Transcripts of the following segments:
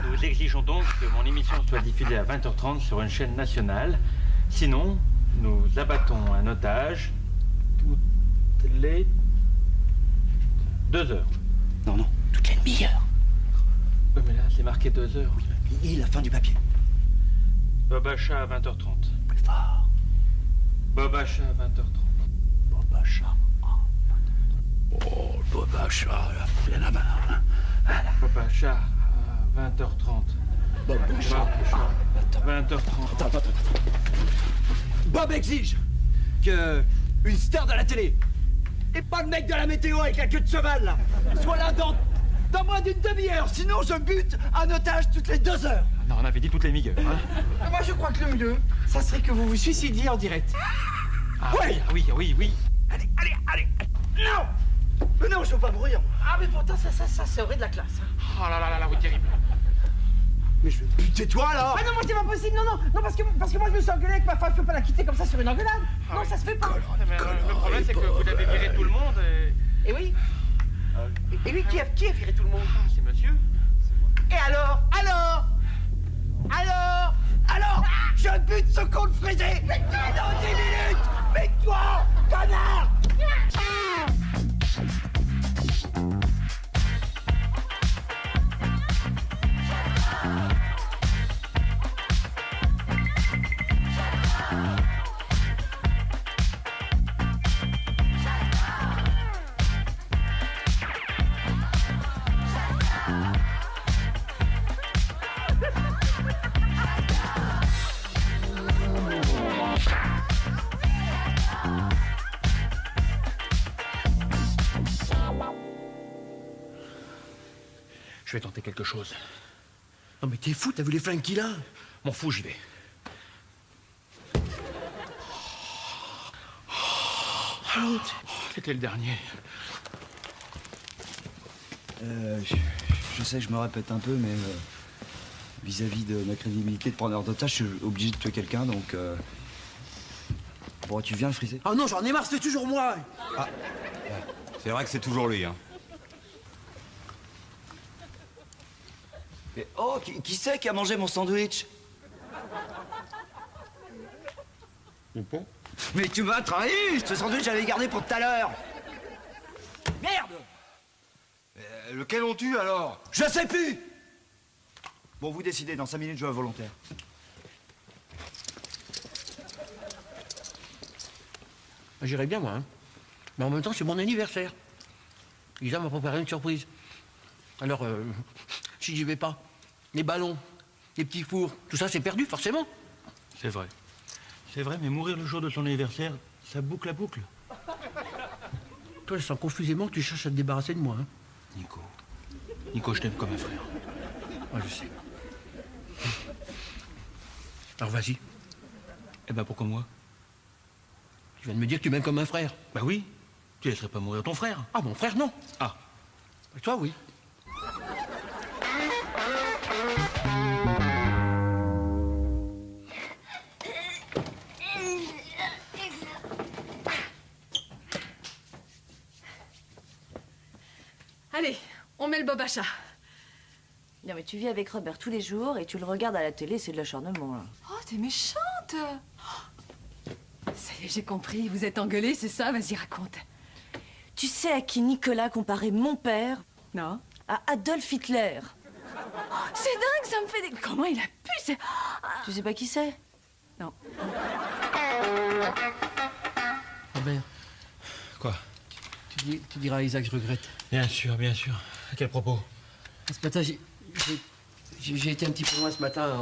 Nous exigeons donc que mon émission soit diffusée à 20h30 sur une chaîne nationale. Sinon, nous abattons un otage toutes les 2 heures. Non, toutes les demi-heures. Oui, mais là, c'est marqué 2 heures. Oui, et la fin du papier. Bob Achat à 20h30. Plus fort. Bob Achat à 20h30. Bob Achat. Oh, Bob Achat, là, il y en a marre, hein. Voilà. Bob Achat à 20h30. Bob Achat. 20h30. Attends. Bob exige que une star de la télé, et pas le mec de la météo avec la queue de cheval, là, soit là dans moins d'une demi-heure. Sinon, je bute un otage toutes les 2 heures. Non, on avait dit toutes les demi-heures, hein. Moi, je crois que le mieux, ça serait que vous vous suicidiez en direct. Ah, Ouais. oui. Allez. Non. Mais non, je veux pas mourir. Ah, mais pourtant, ça serait de la classe. Hein. Oh là, oui, terrible. Mais je vais buter toi, là. Ah non, moi, c'est pas possible. Non, parce que moi, je me suis engueulé avec ma femme. Je peux pas la quitter comme ça sur une engueulade. Non, ça se fait pas. Le problème, c'est que vous avez viré tout le monde et... Et oui. Et oui, qui a viré tout le monde? Ah, c'est monsieur. Et alors, Je bute ce con de frisé. Mais dans 10 minutes. Mais toi, connard. Je vais tenter quelque chose. Non mais t'es fou, t'as vu les flingues qu'il a? M'en fous, j'y vais. C'était le dernier. Je sais, je me répète un peu, mais vis-à-vis de ma crédibilité de preneur d'otage, je suis obligé de tuer quelqu'un, donc... Bon, tu viens le friser? Oh non, j'en ai marre, c'est toujours moi. Ah, c'est vrai que c'est toujours lui, hein. Mais, oh, qui c'est qui a mangé mon sandwich? Mais tu m'as trahi! Ce sandwich, j'avais gardé pour tout à l'heure! Merde! Lequel on tue, alors? Je sais plus! Bon, vous décidez, dans 5 minutes, je veux un volontaire. J'irai bien, moi. Hein. Mais en même temps, c'est mon anniversaire. Isa m'a préparé une surprise. Alors, si j'y vais pas, les ballons, les petits fours, tout ça, c'est perdu, forcément. C'est vrai. C'est vrai, mais mourir le jour de son anniversaire, ça boucle la boucle. Toi, je sens confusément que tu cherches à te débarrasser de moi. Hein. Nico, je t'aime comme un frère. Moi, je sais. Alors, vas-y. Eh ben, pourquoi moi? Tu viens de me dire que tu m'aimes comme un frère. Bah oui. Tu laisserais pas mourir ton frère. Ah, mon frère, non. Ah. Et toi, oui. Allez, on met le Bob Achat. Non mais tu vis avec Robert tous les jours et tu le regardes à la télé, c'est de l'acharnement là. Oh, t'es méchante. Ça y est, j'ai compris. Vous êtes engueulés, c'est ça? Vas-y, raconte. Tu sais à qui Nicolas comparait mon père? Non. À Adolf Hitler. C'est dingue, ça me fait des... Comment il a pu? C'est... Tu sais pas qui c'est? Non. Robert, Quoi? tu diras à Isaac que je regrette. Bien sûr. À quel propos? Ce matin, j'ai été un petit peu loin ce matin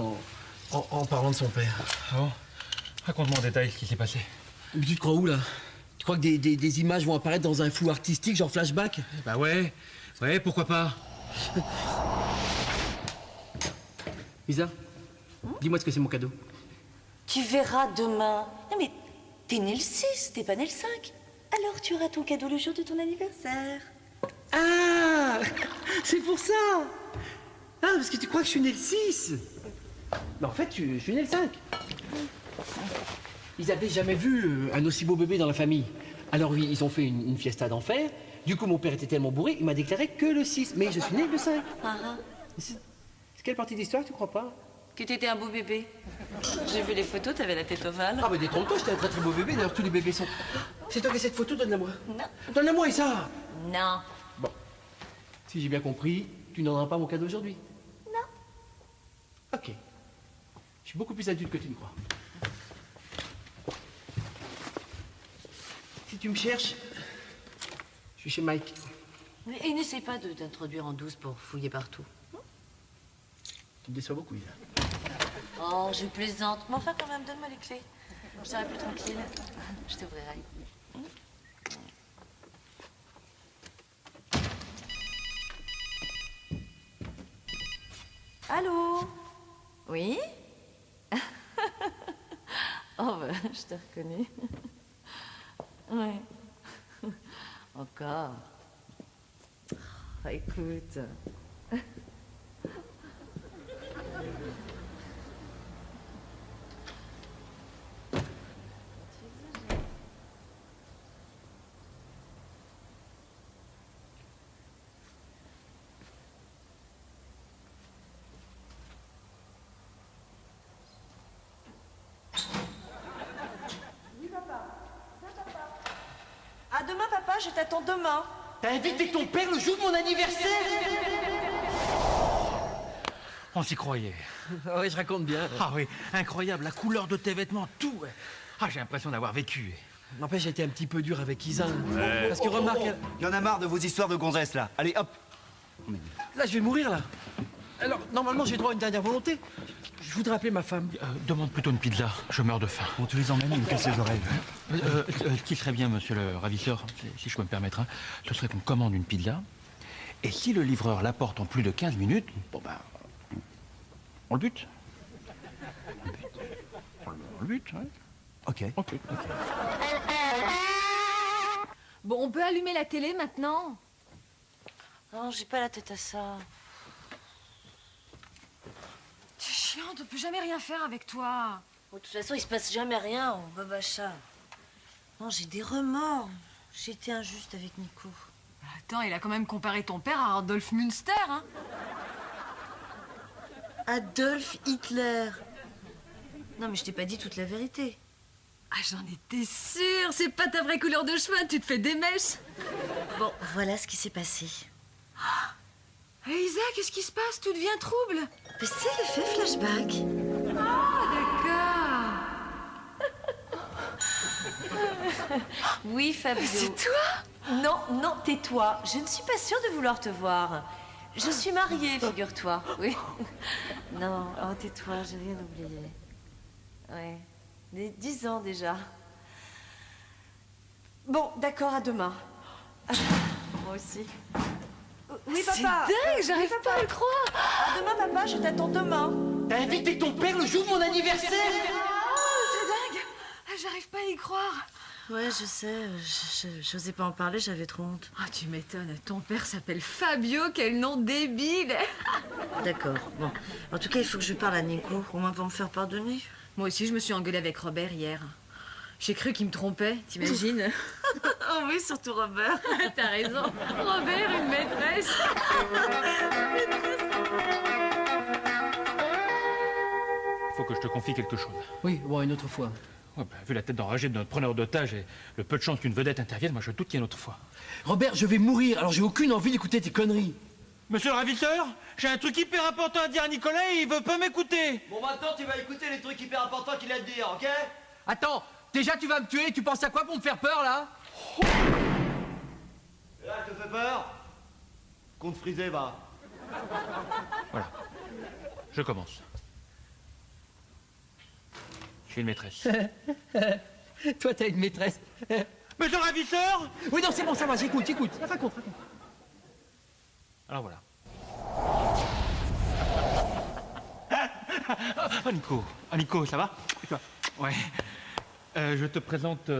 en parlant de son père. Ah bon? Raconte-moi en détail ce qui s'est passé. Mais tu te crois où, là? Tu crois que des images vont apparaître dans un flou artistique, genre flashback? Bah ouais, pourquoi pas? Isa, dis-moi ce que c'est mon cadeau. Tu verras demain. Non mais t'es né le 6, t'es pas né le 5. Alors tu auras ton cadeau le jour de ton anniversaire. Ah! C'est pour ça! Ah, parce que tu crois que je suis né le 6! Mais en fait, je suis né le 5. Ils avaient jamais vu un aussi beau bébé dans la famille. Alors ils ont fait une fiesta d'enfer. Du coup, mon père était tellement bourré, il m'a déclaré que le 6. Mais je suis né le 5. C'est quelle partie d'histoire, tu crois pas? Que t'étais un beau bébé. J'ai vu les photos, t'avais la tête ovale. Ah, mais détrompe-toi, j'étais un très très beau bébé. D'ailleurs, tous les bébés sont. C'est toi qui as cette photo, donne-la-moi. Non. Donne-la-moi, Issa. Non. Bon. Si j'ai bien compris, tu n'en auras pas mon cadeau aujourd'hui. Non. Ok. Je suis beaucoup plus adulte que tu ne crois. Si tu me cherches, je suis chez Mike. Et n'essaie pas d'introduire en douce pour fouiller partout. Tu me déçois beaucoup, Issa. Oh, je plaisante. Mais enfin, quand même, donne-moi les clés. Je serai plus tranquille. Je t'ouvrirai. Allô? Oui? Oh, ben, je t'ai reconnu. Ouais. Encore. Oh, écoute. À demain, papa, je t'attends demain. T'as invité ton père le jour de mon anniversaire? On s'y croyait. Oui, je raconte bien. Ah oui, incroyable, la couleur de tes vêtements, tout. Ouais. Ah, j'ai l'impression d'avoir vécu. N'empêche, j'ai été un petit peu dur avec Isa. Parce que remarque, Il y en a marre de vos histoires de gonzesses, là. Allez, hop. là, je vais mourir, là. Alors, normalement, j'ai droit à une dernière volonté. Je voudrais appeler ma femme. Demande plutôt une pizza, je meurs de faim. Bon, tu les emmènes, ils me cassent les oreilles. Ce qui serait bien, monsieur le ravisseur, si je peux me permettre, hein, ce serait qu'on commande une pizza. Et si le livreur l'apporte en plus de 15 minutes, bon ben, on le bute. On le bute, ouais. Ok. Ok. Bon, on peut allumer la télé maintenant? Non, j'ai pas la tête à ça. C'est chiant, on ne peut jamais rien faire avec toi. Bon, de toute façon, il se passe jamais rien, on babacha. Non, j'ai des remords. J'ai été injuste avec Nico. Attends, il a quand même comparé ton père à Adolf Münster, hein? Adolf Hitler. Non, mais je t'ai pas dit toute la vérité. Ah, j'en étais sûre, c'est pas ta vraie couleur de cheveux, tu te fais des mèches. Bon, voilà ce qui s'est passé. Isa, qu'est-ce qui se passe? Tout devient trouble. Mais c'est l'effet flashback. D'accord. Oui, Fabio. C'est toi? Non, non, tais-toi. Je ne suis pas sûre de vouloir te voir. Je suis mariée, figure-toi. Oui. Non, oh, tais-toi, j'ai rien oublié. Ouais. 10 ans déjà. Bon, d'accord, à demain. Moi aussi. Oui, papa. C'est dingue, j'arrive pas à le croire. À demain, papa, je t'attends demain. T'as invité ton père le jour de mon anniversaire? Oh, c'est dingue. Ah, j'arrive pas à y croire. Ouais, je sais. J'osais pas en parler, j'avais trop honte. Ah, tu m'étonnes, ton père s'appelle Fabio, quel nom débile. D'accord, bon. En tout cas, il faut que je parle à Nico, au moins pour me faire pardonner. Moi aussi, je me suis engueulée avec Robert hier. J'ai cru qu'il me trompait, t'imagines? Oh oui, surtout Robert. T'as raison. Robert, une maîtresse. Faut que je te confie quelque chose. Oui, bon, une autre fois. Ouais, ben, vu la tête d'enragé de notre preneur d'otage et le peu de chance qu'une vedette intervienne, moi je doute qu'il y ait une autre fois. Robert, je vais mourir, alors j'ai aucune envie d'écouter tes conneries. Monsieur le ravisseur, j'ai un truc hyper important à dire à Nicolas et il veut pas m'écouter. Bon, maintenant, tu vas écouter les trucs hyper importants qu'il a à te dire, ok? Attends, déjà tu vas me tuer, tu penses à quoi pour me faire peur, là? Et là, te fait peur? Compte frisé, va. Voilà. Je commence. J'ai une maîtresse. Toi, t'as une maîtresse. Monsieur le ravisseur! Oui, non, c'est bon, ça va, j'écoute. Raconte. Alors voilà. Oh Nico, ça va? Ouais. Je te présente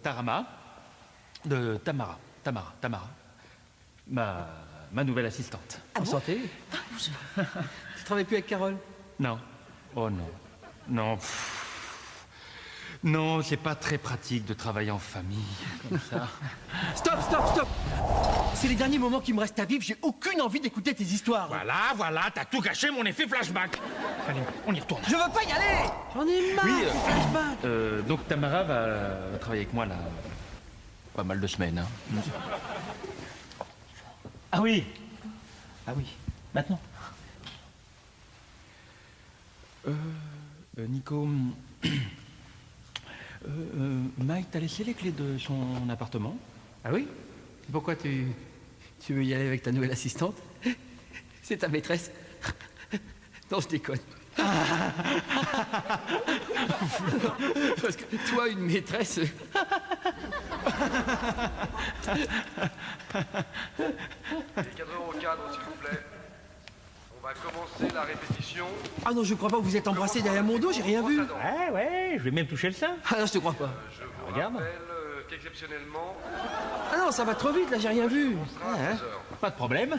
Tamara. Ma nouvelle assistante. En santé. Tu travailles plus avec Carole? Non. Oh non. Non. Non, c'est pas très pratique de travailler en famille, comme ça. Stop. C'est les derniers moments qui me restent à vivre, j'ai aucune envie d'écouter tes histoires. Voilà, t'as tout gâché mon effet flashback. Allez, on y retourne. Je veux pas y aller. J'en ai marre. Oui, des flashbacks. donc Tamara va travailler avec moi, là, pas mal de semaines, hein. Ah oui, maintenant. Nico, Mike t'a laissé les clés de son appartement? Ah oui? Pourquoi tu veux y aller avec ta nouvelle assistante? C'est ta maîtresse? Non, je déconne. Parce que toi, une maîtresse... Les cadreurs au cadre, s'il vous plaît. On va commencer la répétition. Ah non, je crois pas, vous êtes embrassés derrière mon dos, j'ai rien vu. Ouais, je vais même toucher le sein. Ah non, je te crois pas. Je vous Regarde. rappelle qu'exceptionnellement, Ah non, ça va trop vite, là, j'ai rien vu. on sera à 16 heures. Pas de problème.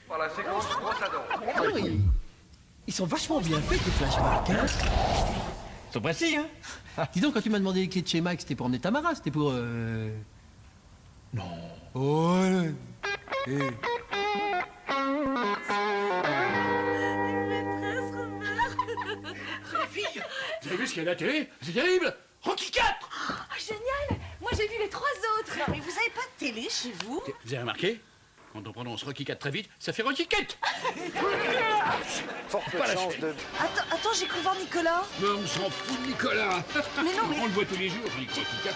Par la séquence brosse à dents. Ah oui. Ils sont vachement bien faits, tes flashbacks, hein. C'est précis, hein. Dis donc, quand tu m'as demandé les clés de chez Mike, c'était pour emmener Tamara, c'était pour... Non. Oh, ouais. Vous avez vu ce qu'il y a à la télé? C'est terrible! Rocky 4! Génial! Moi, j'ai vu les 3 autres. Non, mais vous avez pas de télé chez vous? Vous avez remarqué? Quand on prononce Rocky 4 très vite, ça fait Rocky 4! Forte chance de... Attends, j'ai cru voir Nicolas. Mais on s'en fout de Nicolas! Mais non, mais... On le voit tous les jours, Rocky 4.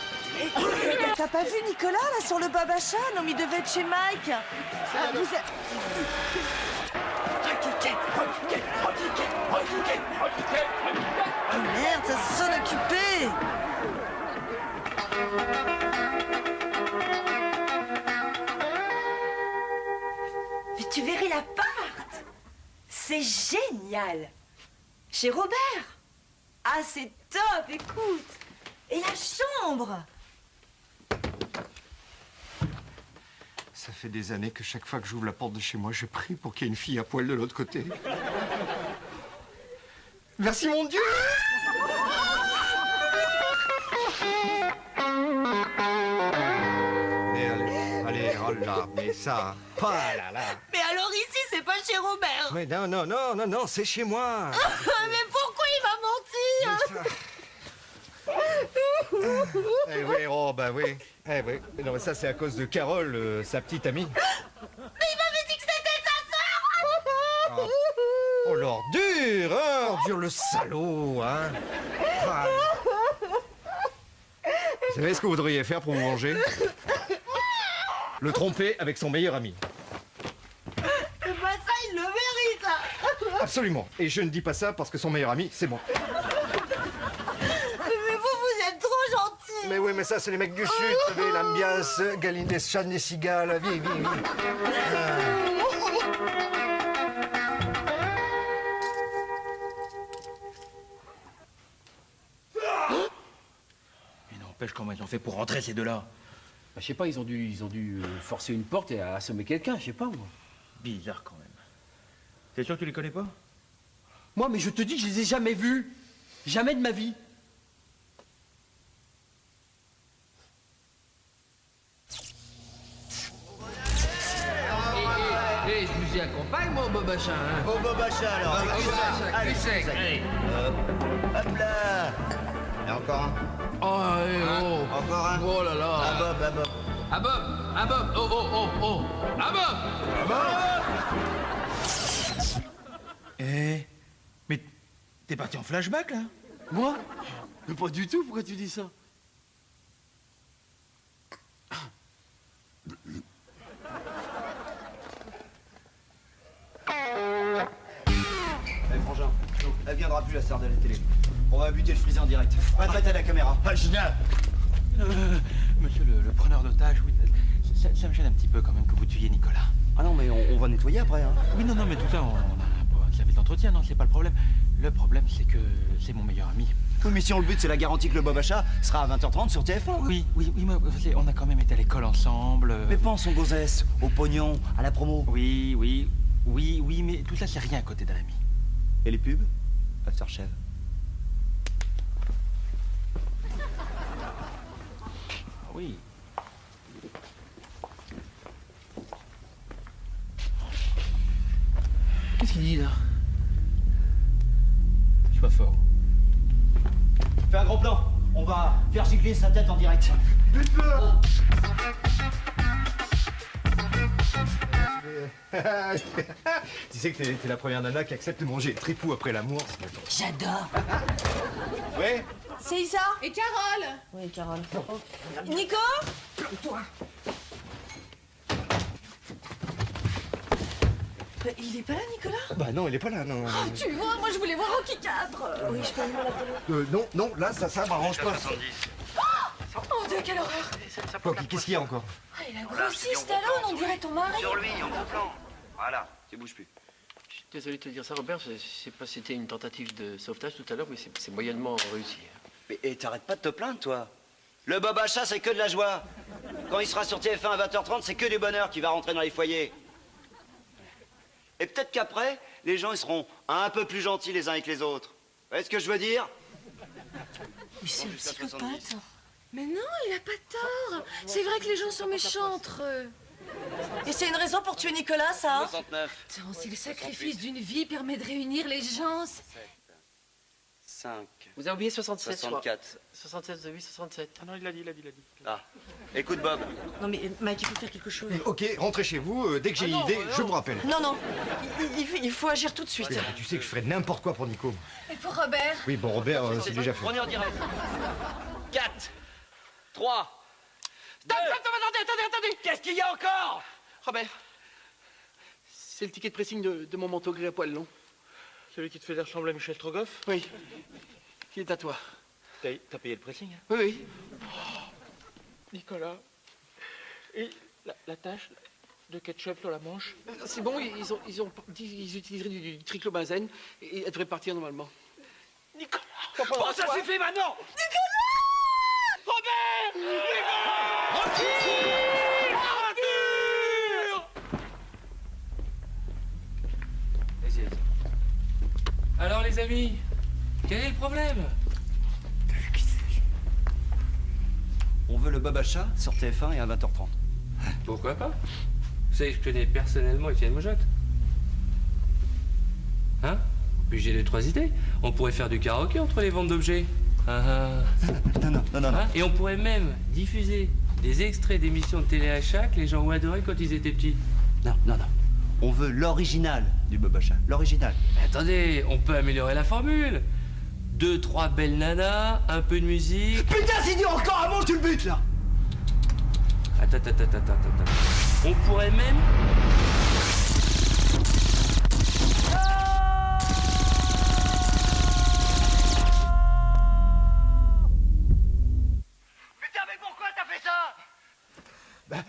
T'as pas vu Nicolas, là, sur le Babacha? Non, mais il devait être chez Mike. Ah, vous êtes... Oh merde, ça sonne occupé. Mais tu verrais l'appart. C'est génial. Chez Robert. Ah, c'est top, écoute. Et la chambre. Ça fait des années que chaque fois que j'ouvre la porte de chez moi, je prie pour qu'il y ait une fille à poil de l'autre côté. Merci mon Dieu! Mais allez, oh là, mais ça, pas là, là. Mais alors ici, c'est pas chez Robert. Mais non, c'est chez moi. Mais pourquoi il m'a menti? Eh oui, oh bah oui. Eh oui. Non mais ça c'est à cause de Carole, sa petite amie. Mais il m'avait dit que c'était sa sœur. Oh l'ordure, hein, ordure le salaud, hein. Ah. Vous savez ce que vous devriez faire pour vous venger? Le tromper avec son meilleur ami. C'est pas ça, il le mérite. Absolument. Et je ne dis pas ça parce que son meilleur ami, c'est moi. Mais vous êtes trop gentil. Mais oui, mais ça c'est les mecs du Sud, vous savez, l'ambiance, galine des chats, des cigales, viens. Mais n'empêche, comment ils ont fait pour rentrer, ces deux-là? Bah, je sais pas, ils ont dû forcer une porte et assommer quelqu'un, je sais pas, moi. Bizarre, quand même. T'es sûr que tu les connais pas? Moi, mais je te dis, je les ai jamais vus. Jamais de ma vie. Et je vous y accompagne, moi, au Babacha, hein. Au Babacha, alors. Allez, Allez. hop là. Et encore un. Oh, oh. Encore un. Oh là là. Ah Bob. Ah Bob. Oh. Ah Bob. Mais t'es parti en flashback, là? Moi? Mais pas du tout, pourquoi tu dis ça? Allez, frangin, elle viendra plus la star de la télé. On va buter le freezer en direct. Prête à la caméra. Ah, génial. Monsieur le preneur d'otage, oui, ça me gêne un petit peu quand même que vous tuiez Nicolas. Ah non, mais on va nettoyer après, hein. Oui, non, mais tout ça, on a un service d'entretien, non, c'est pas le problème. Le problème, c'est que c'est mon meilleur ami. Oui, mais si on le but, c'est la garantie que le Bob Achat sera à 20h30 sur TF1. Oui, mais on a quand même été à l'école ensemble. Mais pense aux gonzesses, au pognon, à la promo. Oui, mais tout ça, c'est rien à côté d'un ami. Et les pubs? Aftershave. Oui. Qu'est-ce qu'il dit là? Je suis pas fort. Fais un gros plan. On va faire gicler sa tête en direct. Bute-le. Tu sais que t'es la première nana qui accepte de manger tripou après l'amour. J'adore. Ouais. C'est Isa? Et Carole? Oui, Carole. Nico? Toi. Il est pas là, Nicolas? Bah non, il est pas là, non. Oh, tu vois, moi je voulais voir Rocky 4. Oui, je peux aller voir la télé. Non, là, ça m'arrange pas. Oh mon Dieu, quelle horreur! Quoi, qu'est-ce qu'il y a encore? Ah, il a grossi, Stallone, on dirait ton mari. Sur lui, en gros plan. Voilà, tu bouges plus. Je suis désolé de te dire ça, Robert. Je sais pas si c'était une tentative de sauvetage tout à l'heure, mais c'est moyennement réussi. Mais t'arrêtes pas de te plaindre, toi. Le Bob Achat, c'est que de la joie. Quand il sera sur TF1 à 20h30, c'est que du bonheur qui va rentrer dans les foyers. Et peut-être qu'après, les gens ils seront un peu plus gentils les uns avec les autres. Vous voyez ce que je veux dire? Mais c'est un psychopathe. Mais non, il a pas tort. C'est vrai que les gens sont méchants entre eux. Et c'est une raison pour tuer Nicolas, ça? 69. Attends, si le sacrifice d'une vie permet de réunir les gens... 5. Vous avez oublié 67, 64. 67, oui, 67. Ah non, il l'a dit. Ah. Écoute, Bob. Non, mais Mike, il faut faire quelque chose. Ok, rentrez chez vous. Dès que j'ai une idée, je vous rappelle. Non. Il faut agir tout de suite. Oui, tu sais que je ferais n'importe quoi pour Nico. Et pour Robert? Oui, bon, Robert, c'est déjà fait. On est en direct. 4, 3, 2... Attendez. Qu'est-ce qu'il y a encore? Robert, c'est le ticket de pressing de mon manteau gris à poils longs. Celui qui te fait ressembler à Michel Strogoff? Oui. Qui est à toi? T'as payé le pressing, hein? Oui. Nicolas. Et la tache de ketchup sur la manche? C'est bon, ils ont dit qu'ils utiliseraient du triclobenzène et elle devrait partir normalement. Nicolas! Oh, ça suffit maintenant! Robert! Alors les amis, quel est le problème? On veut le Bob Achat sur TF1 et à 20h30. Pourquoi pas? Vous savez que je connais personnellement Étienne Mojotte. Hein? Puis j'ai 2-3 idées. On pourrait faire du karaoké entre les ventes d'objets. Non. Hein? Et on pourrait même diffuser des extraits d'émissions de télé-achat que les gens ont adoré quand ils étaient petits. Non. On veut l'original du Bob Achat. L'original. Mais attendez, on peut améliorer la formule. 2-3 belles nanas, un peu de musique. Putain, c'est dur encore un mot, tu le butes là! Attends. On pourrait même... Putain, mais pourquoi t'as fait ça? Bah,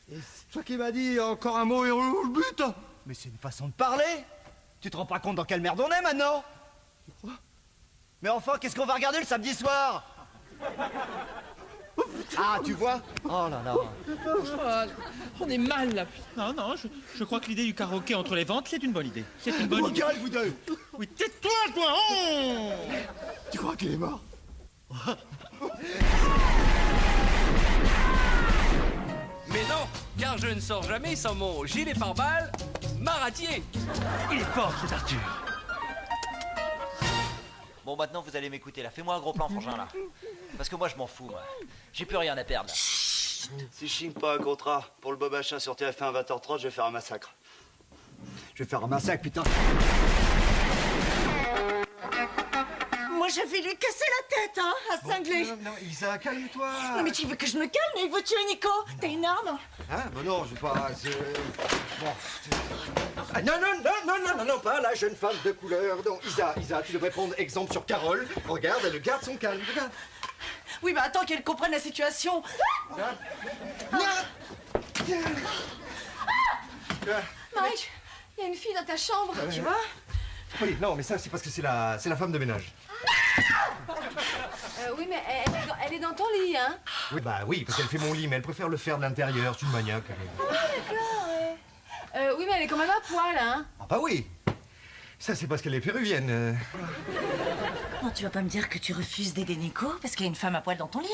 c'est toi qui m'as dit encore un mot et on le bute. Mais c'est une façon de parler. Tu te rends pas compte dans quelle merde on est maintenant? Mais enfin, qu'est-ce qu'on va regarder le samedi soir? Ah, tu vois? Oh là là. On est mal là. Non, je crois que l'idée du karaoké entre les ventes, c'est une bonne idée. C'est une bonne idée. Gueule, vous deux. Oui, tais-toi, toi. Oh, Tu crois qu'il est mort? Mais non, car je ne sors jamais sans mon gilet pare-balles maratier. il est fort, cet Arthur. Bon, maintenant, vous allez m'écouter, là. Fais-moi un gros plan, frangin, là. Parce que moi, je m'en fous, moi. J'ai plus rien à perdre. Si je signe pas un contrat pour le Bob Achat sur TF1 à 20h30, je vais faire un massacre. Je vais faire un massacre, putain. Moi, je vais lui casser la tête, hein, à cingler. Non, Isa, calme-toi. Non, mais tu veux que je me calme? Il veut tuer Nico. T'as une arme? Hein? Bah non, je vais pas... Bon... Ah, non, pas la jeune femme de couleur. Non, Isa, tu devrais prendre exemple sur Carole. Regarde, elle garde son calme, regarde. Oui, bah attends qu'elle comprenne la situation. Mike, il y a une fille dans ta chambre, tu vois? Oui, non, mais ça, c'est parce que c'est la femme de ménage. Oui, mais elle est dans ton lit, hein? Oui, bah oui, parce qu'elle fait mon lit, mais elle préfère le faire de l'intérieur. C'est une maniaque. Ah, d'accord, ouais. Oui, mais elle est quand même à poil, hein? Ah bah oui. Ça, c'est parce qu'elle est péruvienne. Non, tu vas pas me dire que tu refuses d'aider Nico parce qu'il y a une femme à poil dans ton lit?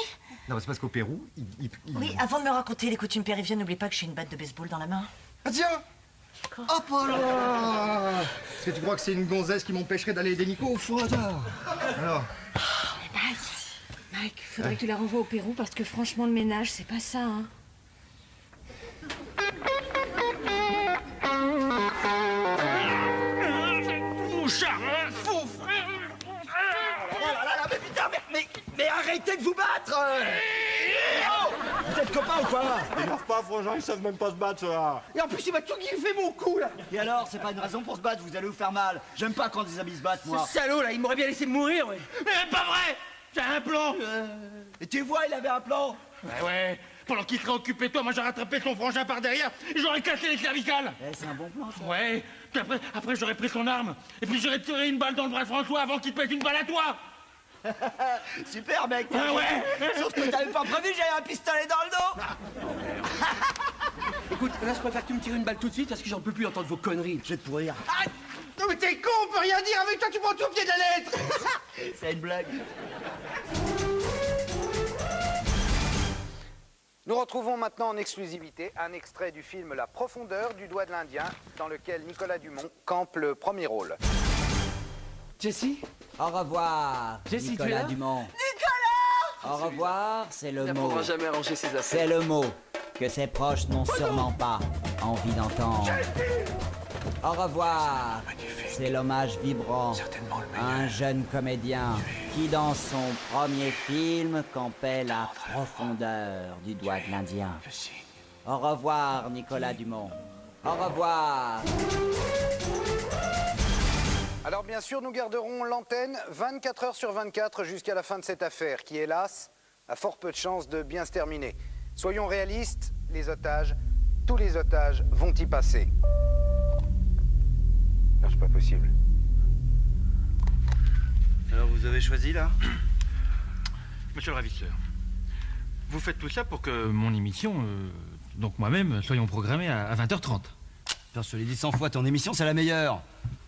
Non, c'est parce qu'au Pérou, Oui, avant de me raconter les coutumes péruviennes, n'oublie pas que j'ai une batte de baseball dans la main. Ah tiens! Hop là! Est-ce que tu crois que c'est une gonzesse qui m'empêcherait d'aller aider Nico au fond hasard? Alors? Mike, faudrait que tu la renvoies au Pérou parce que franchement, le ménage, c'est pas ça, hein. Mais putain, mais arrêtez de vous battre! Oh, vous êtes copains ou quoi? Énerve pas, frangin, ils savent même pas se battre, ceux-là. Et en plus, il m'a tout griffé mon cou, là! Et alors, c'est pas une raison pour se battre, vous allez vous faire mal. J'aime pas quand des amis se battent, moi. Ce salaud, là, il m'aurait bien laissé mourir, ouais. Mais pas vrai! J'ai un plan! Et tu vois, il avait un plan! Ouais, pendant qu'il serait occupé de toi, moi j'aurais rattrapé son frangin par derrière et j'aurais cassé les clavicales! C'est un bon plan, ça. Ouais, puis après j'aurais pris son arme et puis j'aurais tiré une balle dans le bras de François avant qu'il te pète une balle à toi! Super, mec! Ah ouais! Sauf que t'avais pas prévu, j'avais un pistolet dans le dos! Écoute, là, je préfère que tu me tires une balle tout de suite parce que j'en peux plus entendre vos conneries. Je vais te pourrir. Ah, non mais t'es con, on peut rien dire avec toi, tu prends tout au pied de la lettre. C'est une blague. Nous retrouvons maintenant en exclusivité un extrait du film La profondeur du doigt de l'Indien, dans lequel Nicolas Dumont campe le premier rôle. Jessie? Au revoir, Jessie, Nicolas tu es là? Dumont. Nicolas! Au revoir, c'est le Il mot. n'apprendra jamais à ranger ses affaires. C'est le mot que ses proches n'ont sûrement pas envie d'entendre. Au revoir, c'est l'hommage vibrant à un jeune comédien qui, dans son premier film, campait la profondeur du doigt de l'Indien. Au revoir, Nicolas Dumont. Au revoir. Alors bien sûr, nous garderons l'antenne 24 heures sur 24 jusqu'à la fin de cette affaire, qui, hélas, a fort peu de chances de bien se terminer. Soyons réalistes, les otages, tous les otages vont y passer. Non, c'est pas possible. Alors vous avez choisi, là? Monsieur le ravisseur, vous faites tout ça pour que mon émission, donc moi-même, soyons programmés à 20h30. Je te l'ai dit 100 fois, ton émission, c'est la meilleure.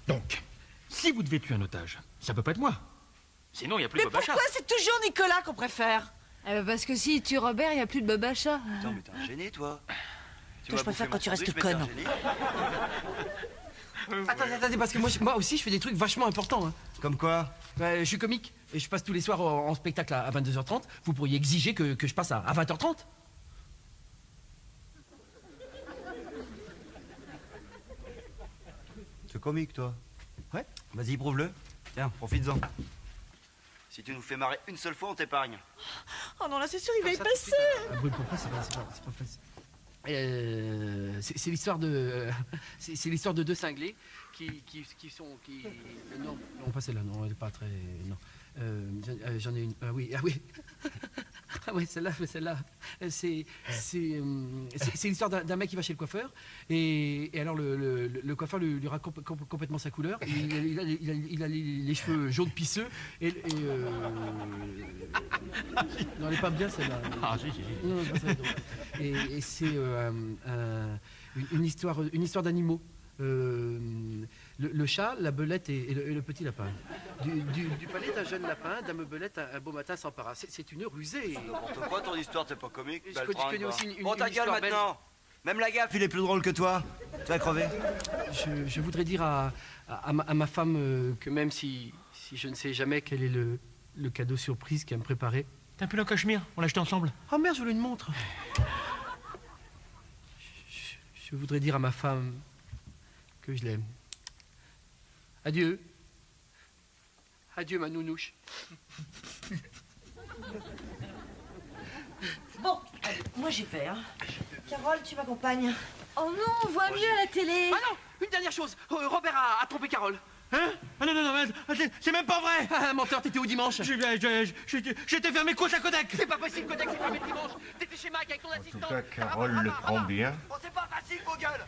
Donc, si vous devez tuer un otage, ça peut pas être moi. Sinon, il n'y a plus de Bob Achat. Pourquoi c'est toujours Nicolas qu'on préfère? Parce que s'il tue Robert, il n'y a plus de Bob Achat. Attends, mais t'es un gêné, toi. Toi, je préfère quand tu restes conne. Attendez, parce que moi aussi, je fais des trucs vachement importants. Hein. Comme quoi? Je suis comique et je passe tous les soirs en spectacle à 22h30. Vous pourriez exiger que je passe à 20h30? C'est comique, toi. Ouais. Vas-y, prouve-le. Tiens, profites-en. Si tu nous fais marrer une seule fois, on t'épargne. Oh non, là, c'est sûr, il va y passer. Brûle pour pas, c'est pas facile. C'est l'histoire de c'est l'histoire de deux cinglés qui sont non pas celle-là, non, elle est pas très non. J'en ai une. Ah oui. Ah oui, celle-là. C'est l'histoire d'un mec qui va chez le coiffeur et alors le coiffeur lui rate complètement sa couleur. Il a les cheveux jaunes pisseux et non, elle est pas bien celle-là. Ah si. Non, pas ça, et c'est une histoire d'animaux. Le chat, la belette et le petit lapin. Du palais d'un jeune lapin, Dame Belette, un beau matin s'empara. C'est une rusée. N'importe quoi, ton histoire, t'es pas comique. Je connais aussi une bon, ta gueule histoire belle. maintenant. Même la gaffe, il est plus drôle que toi. Tu vas crever. Je voudrais dire à ma femme que même si je ne sais jamais quel est le cadeau surprise qu'elle me préparait. T'as un peu le cachemire, on l'a acheté ensemble. Oh merde, je voulais une montre. Je voudrais dire à ma femme que je l'aime. Adieu. Adieu, ma nounouche. Bon, allez, moi j'y vais. Hein. Carole, tu m'accompagnes. Oh non, on voit mieux à la télé. Ah non, une dernière chose. Robert a trompé Carole. Hein? Ah non, c'est même pas vrai. Ah, menteur, t'étais où dimanche? J'étais faire mes courses à Kodak. C'est pas possible, Kodak, c'est fermé le dimanche. T'étais chez Mike avec ton assistant. En tout cas, Carole le prend bien. Oh, c'est pas facile, vos gueules.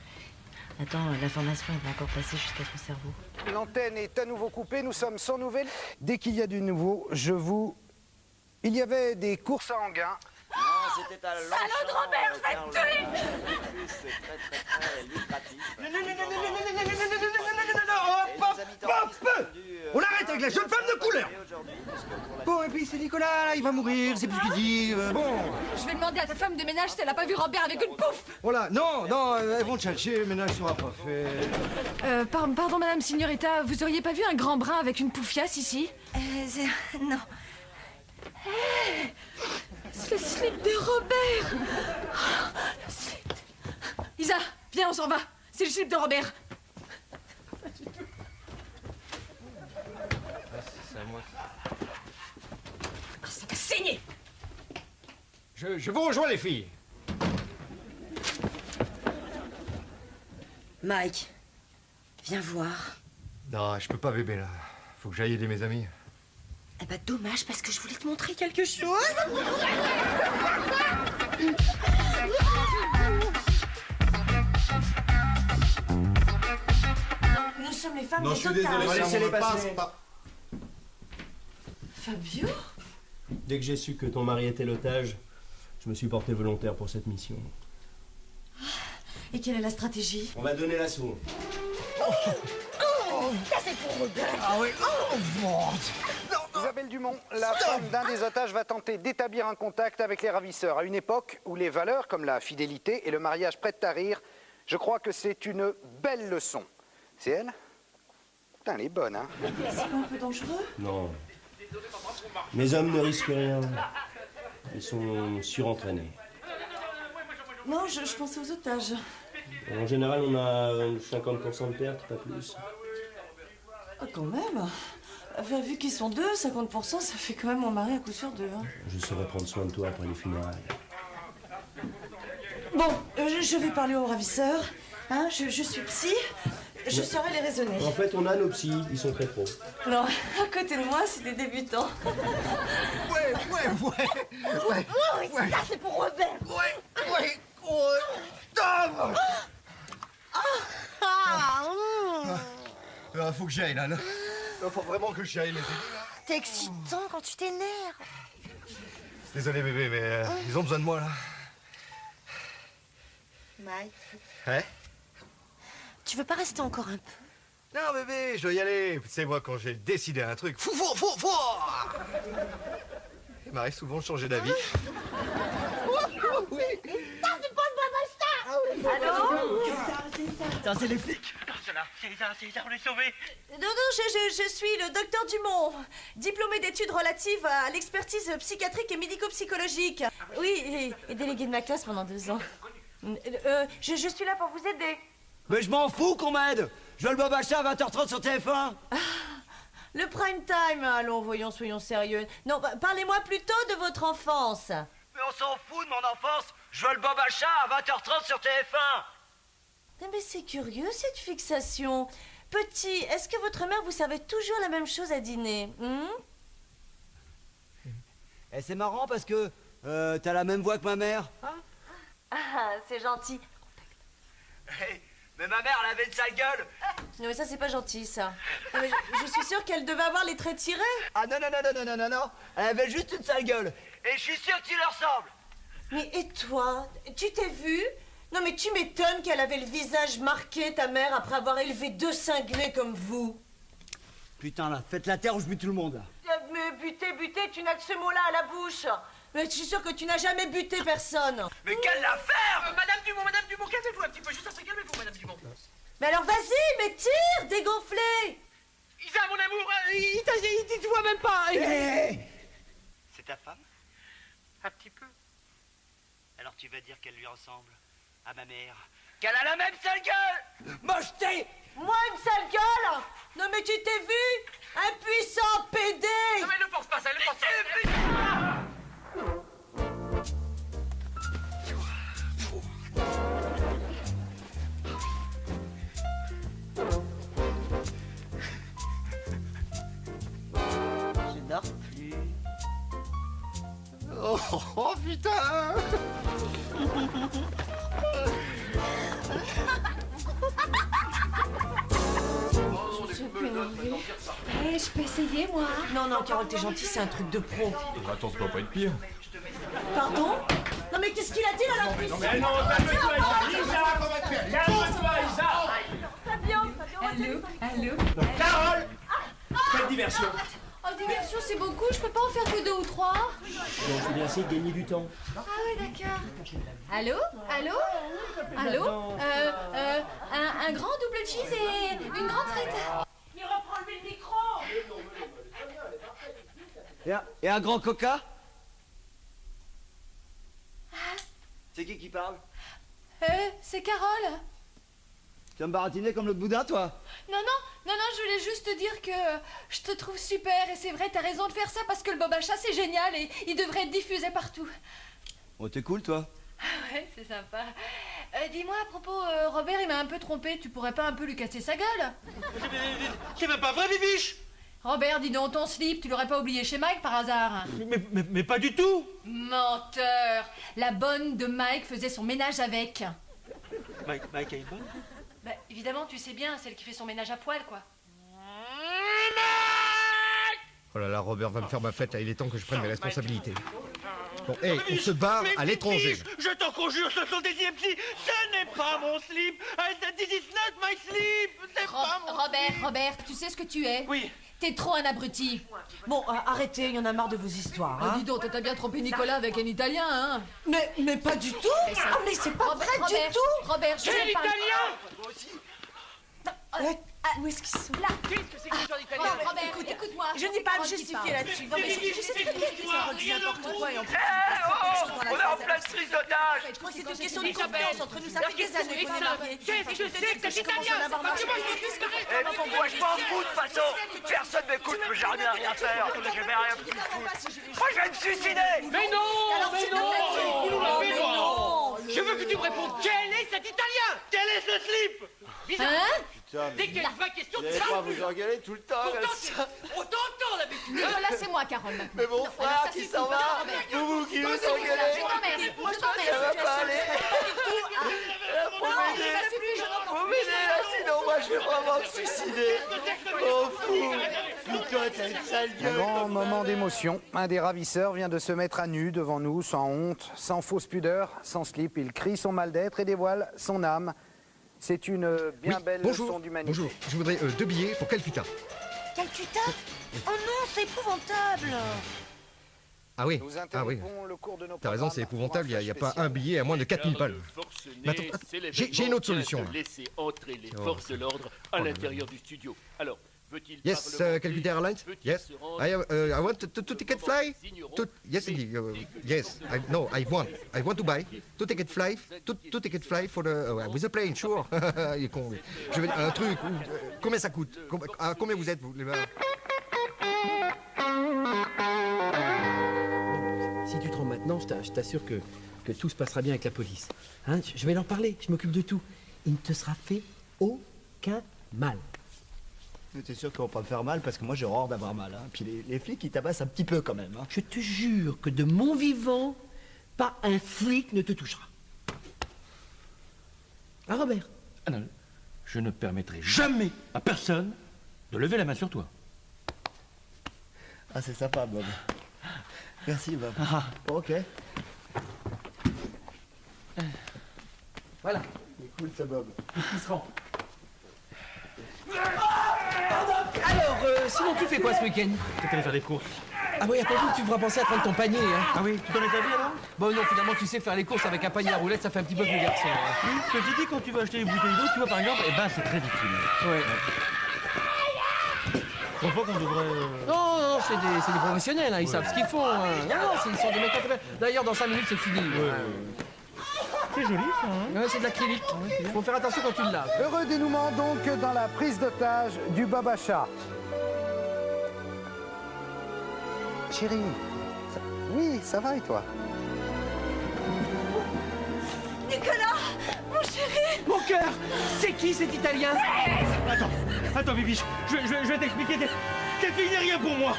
Attends, l'information va encore passer jusqu'à ton cerveau. L'antenne est à nouveau coupée, nous sommes sans nouvelles. Dès qu'il y a du nouveau, il y avait des courses à Enghien. Non, c'était à Salaud de Robert, je vais te tuer. C'est très lucratif. On arrête avec la jeune femme de couleur. Bon, et puis c'est Nicolas, là, il va mourir, c'est plus ce qu'il dit. Bon. Je vais demander à ta femme de ménage si elle a pas vu Robert avec une pouffe. Voilà, non, elles vont te chercher, le ménage sera pas fait. Pardon, madame Signorita, vous auriez pas vu un grand brun avec une poufiasse ici? Non. C'est le slip de Robert. Le slip. Isa, viens, on s'en va. C'est le slip de Robert. C'est à moi. Ça va saigner. Je vous rejoins, les filles. Mike, viens voir. Non, je peux pas, bébé, là. Faut que j'aille aider mes amis. Eh ben, dommage, parce que je voulais te montrer quelque chose. Nous sommes les femmes Non, des je suis otages. désolé, Laissez-les ça passer. passe pas. Fabio? Dès que j'ai su que ton mari était l'otage, je me suis porté volontaire pour cette mission. Et quelle est la stratégie? On va donner l'assaut. Ça, c'est pour Robert. Ah oui. Isabelle Dumont, la femme d'un des otages va tenter d'établir un contact avec les ravisseurs à une époque où les valeurs comme la fidélité et le mariage prêtent à rire. Je crois que c'est une belle leçon. C'est elle? Putain, elle est bonne, hein? C'est pas un peu dangereux? Non. Mes hommes ne risquent rien. Ils sont surentraînés. Non, je pensais aux otages. En général, on a 50% de pertes, pas plus. Ah, quand même. Enfin, vu qu'ils sont deux, 50%, ça fait quand même mon mari à coup sûr deux. Hein. Je saurai prendre soin de toi après les funérailles. Bon, je vais parler aux ravisseurs. Hein, je suis psy. Je saurai les raisonner. En fait, on a nos psys, ils sont très pros. Non, à côté de moi, c'est des débutants. Ouais. Ça, c'est pour Robert. Faut que j'aille, là. Faut vraiment que j'aille, les amis. T'es excitant quand tu t'énerves. Désolé, bébé, mais ils ont besoin de moi, là. Mike, Ouais? tu veux pas rester encore un peu? Non, bébé, je dois y aller. Tu sais, moi, quand j'ai décidé un truc, fou. Il m'arrive souvent de changer d'avis. Oui. Ça, c'est pas le baba. Allô? Putain, c'est les flics. C'est ça, on est sauvés. Non, je suis le docteur Dumont, diplômé d'études relatives à l'expertise psychiatrique et médico-psychologique. Oui, et délégué de ma classe pendant 2 ans. Je suis là pour vous aider. Mais je m'en fous qu'on m'aide. Je veux le Bob Achat à 20h30 sur TF1. Le prime time, allons, voyons, soyons sérieux. Non, parlez-moi plutôt de votre enfance. Mais on s'en fout de mon enfance. Je veux le Bob Achat à 20h30 sur TF1. Mais c'est curieux, cette fixation. Petit, est-ce que votre mère vous servait toujours la même chose à dîner? Et c'est marrant parce que t'as la même voix que ma mère. Ah, c'est gentil. Hey, mais ma mère, elle avait une sale gueule. Non, mais ça, c'est pas gentil, ça. Non, mais je suis sûre qu'elle devait avoir les traits tirés. Ah non. Elle avait juste une sale gueule. Et je suis sûr que tu leur ressembles. Mais et toi? Tu t'es vu? Non, mais tu m'étonnes qu'elle avait le visage marqué, ta mère, après avoir élevé 2 cinglés comme vous. Putain, là, faites la terre ou je bute tout le monde, là. Mais buter, tu n'as que ce mot-là à la bouche. Mais je suis sûre que tu n'as jamais buté personne. Mais quelle affaire! Madame Dumont, calmez-vous un petit peu, juste un peu, calmez-vous, Madame Dumont. Mais alors vas-y, mais tire, dégonflé. Isa, mon amour, il te voit même pas. C'est ta femme? Un petit peu. Alors tu vas dire qu'elle lui ressemble à ma mère. Qu'elle a la même sale gueule. Mocheté. Moi, une sale gueule? Non, mais tu t'es vu? Impuissant PD. Non, mais ne pense pas ça, ne pense pas. Je dors plus. Oh putain. Je peux essayer, moi. Non, Carole, t'es gentille, c'est un truc de pro. Attends, ça peut pas être pire. Pardon? Non mais qu'est-ce qu'il a dit là, Non mais non, calme-toi, Isa. Calme-toi, Isa. Fabien, Allô? Carole. Quelle diversion. Oh, diversion, c'est beaucoup, je peux pas en faire que 2 ou 3. Donc, je vais essayer de gagner du temps. Ah oui, d'accord. Allô? Un grand double cheese et une grande frite. Il reprend lui le micro. Et un grand coca? C'est qui parle? C'est Carole. Tu vas me baratiner comme le boudin, toi? Non, je voulais juste te dire que je te trouve super et c'est vrai, t'as raison de faire ça parce que le Bob à chat c'est génial et il devrait être diffusé partout. Oh, t'es cool, toi. Ouais, c'est sympa. Dis-moi à propos, Robert il m'a un peu trompé, tu pourrais pas un peu lui casser sa gueule? C'est même pas vrai, Bibiche. Robert, dis donc, ton slip, tu l'aurais pas oublié chez Mike par hasard? Mais pas du tout. Menteur! La bonne de Mike faisait son ménage avec. Mike a une bonne? Bah, évidemment, tu sais bien, celle qui fait son ménage à poil, quoi. Oh là là, Robert va me faire ma fête, là. Il est temps que je prenne mes responsabilités. Bon, hé, on se barre à l'étranger. Je t'en conjure, ce sont des IMC. Ce n'est pas mon slip. This is not my slip. C'est pas mon Robert, tu sais ce que tu es? Oui. T'es trop un abruti. Bon, arrêtez, il y en a marre de vos histoires. Hein. Dis donc, t'as bien trompé Nicolas avec un Italien, hein? Mais pas du tout. Ah, mais c'est pas vrai du tout. Robert, je Quel sais pas. Italien? Où est-ce qu'ils sont? Là. Qu'est-ce que c'est que l'histoire d'Italien? Robert, écoute-moi. Je n'ai pas à me justifier là-dessus. Non, mais je sais très bien qu'ils ont dit n'importe quoi et en plus, On est en pleine crise d'otage. c'est une question de confiance entre nous. Ça fait des années qu'on est mariés. Qu'est-ce que c'est que cet Italien? Eh, moi je m'en fous de toute façon. Personne m'écoute, mais j'ai rien à faire. Je vais rien foutre. Moi je vais me suicider. Mais non. Je veux que tu me répondes. Quel est cet Italien? Quel est ce slip? Bizarre. Dès qu'il y a une vraie question, tu pas vous engueuler tout le temps, pourtant, on t'entend d'habitude. Là, c'est moi, Carole, maintenant. Mais mon frère qui s'en va, vous qui vous engueulez. Je t'emmerde. Ça va pas aller. Faut m'aider là, sinon moi je vais vraiment me suicider. Oh fou. Putain, t'as une sale Un gueule. grand moment d'émotion. Un des ravisseurs vient de se mettre à nu devant nous, sans honte, sans fausse pudeur, sans slip. Il crie son mal d'être et dévoile son âme. C'est une bien belle leçon d'humanité. Bonjour, je voudrais 2 billets pour Calcutta. Calcutta? Oh non, c'est épouvantable. Ah oui, Nous ah oui. interrompons le cours de nos T'as raison, c'est programmes épouvantable, pour un il n'y a flash pas un billet à moins de 4000 balles. Mais attends, C'est j'ai une autre solution. de là. laisser entrer les Oh. forces de l'ordre à Oh là l'intérieur du studio. Alors, veut-il Yes, parlementer? Calcutta Airlines. Veut-il Yes, se rendre? I want to ticket fly. Yes, indeed. Yes, I want to buy 2 ticket fly for the with the plane, sure. Il est con. Lui. Je veux dire, un truc. Combien ça coûte? À combien vous êtes vous? Si tu te rends maintenant, je t'assure que tout se passera bien avec la police. Hein, je vais leur parler, je m'occupe de tout. Il ne te sera fait aucun mal. Mais t'es sûr qu'on va pas me faire mal parce que moi j'ai horreur d'avoir mal. Hein. Puis les flics ils tabassent un petit peu quand même. Hein. Je te jure que de mon vivant, pas un flic ne te touchera. Ah, Robert? Ah non, je ne permettrai jamais à personne de lever la main sur toi. Ah c'est sympa Bob. Merci Bob. Bon, ok. Voilà. Il est cool ça Bob. Il se rend. Alors, sinon tu fais quoi ce week-end? Je vais aller faire des courses. Ah oui, attends, tu devras penser à prendre ton panier, hein. Ah oui, tu connais ta vie alors? Bon non, finalement tu sais faire les courses avec un panier à roulettes, ça fait un petit peu vieux garçon. Hein. Oui, ce que je dis quand tu vas acheter une bouteille d'eau, tu vois par exemple, eh ben c'est très utile. Ouais. Je pense pas qu'on devrait... Non, c'est des professionnels, hein, ils savent ce qu'ils font. Hein. Non, ils sont des mecs à faire. D'ailleurs, dans 5 minutes, c'est fini. C'est joli ça, hein? Ouais, c'est de l'acrylique. Faut faire attention quand tu le laves. Heureux dénouement donc dans la prise d'otage du Bob à chat. Chérie, oui, ça va et toi? Nicolas, mon chéri. Mon cœur, c'est qui cet Italien? Attends Bibiche, je vais t'expliquer. Cette fille n'est rien pour moi.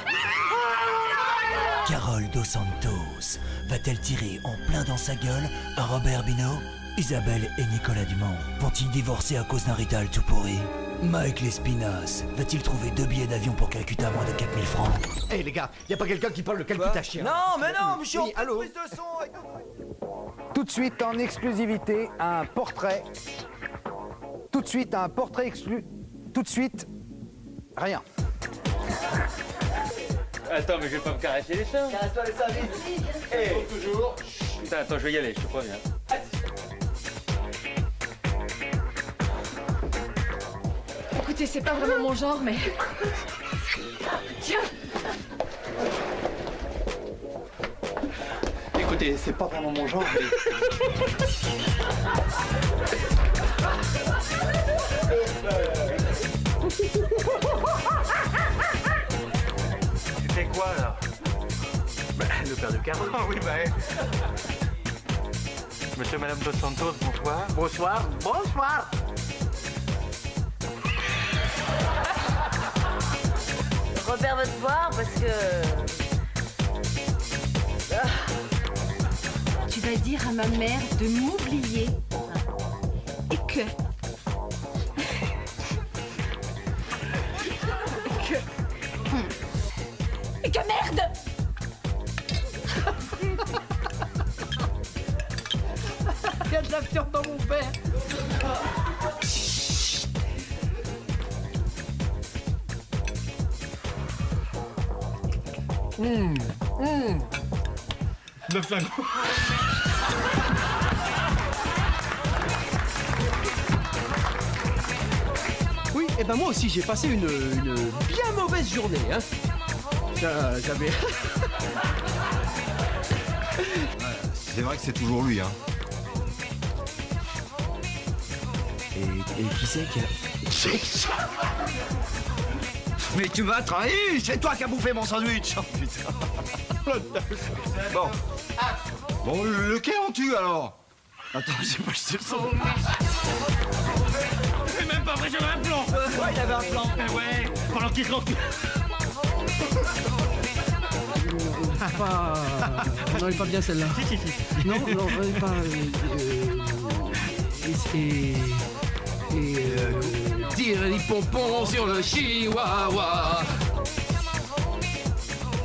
Carole Dos Santos va-t-elle tirer en plein dans sa gueule à Robert Bino? Isabelle et Nicolas Dumont vont-ils divorcer à cause d'un rital tout pourri? Mike Lespinasse va-t-il trouver 2 billets d'avion pour Calcutta à moins de 4000 francs? Eh les gars, y a pas quelqu'un qui parle le Calcutta chien? Non, mais non, monsieur. Oui, allô? Tout de suite en exclusivité, un portrait. Tout de suite un portrait exclu. Tout de suite, rien. Attends, mais je vais pas me caresser les seins. Caresse-toi les seins, vite. Eh, toujours. Putain, attends, je vais y aller, je te préviens. Écoutez, c'est pas vraiment mon genre, mais... Tiens. Écoutez, c'est pas vraiment mon genre, mais... C'est quoi là? Bah, le père de Caro. Ah oui, bah. Monsieur et Madame Dos Santos, bonsoir. Bonsoir. Bonsoir. Robert veut te voir parce que... Tu vas dire à ma mère de m'oublier. Et que... Et que merde! Il y a de la fièvre dans mon père. Le flingue. Oui, et ben moi aussi j'ai passé une bien mauvaise journée, hein. J'avais... C'est vrai que c'est toujours lui, hein. Et qui c'est qui a... Mais tu m'as trahi! C'est toi qui as bouffé mon sandwich! Oh, putain! Bon. Bon, lequel on tue alors? Attends, j'ai pas jeté le son. C'est même pas vrai, j'avais un plan. Ouais, il avait un plan. Ouais, pendant qu'il se recule. Non, elle est pas bien celle-là. Non, non, elle est pas... Tire les pompons sur le chihuahua.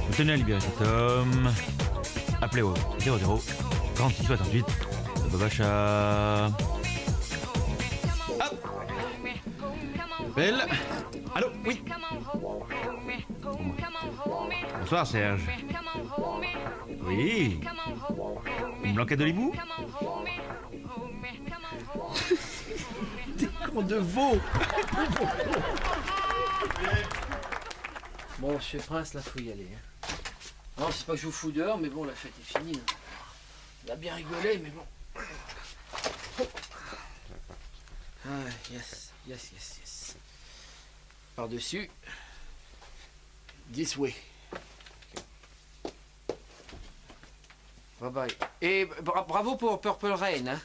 Vous tenez à libérer cet homme. Appelez au 00 36 68 Babacha. Hop. Belle. Allô, oui. Bonsoir Serge. Oui. Une blanquette de limou? Des cons de veau. Bon, monsieur Prince, là, faut y aller. Non, c'est pas que je vous fous dehors, mais bon, la fête est finie. On a bien rigolé, mais bon. Ah, yes, yes, yes, yes. Par-dessus. This way. Bye bye. Et bravo pour Purple Rain, hein.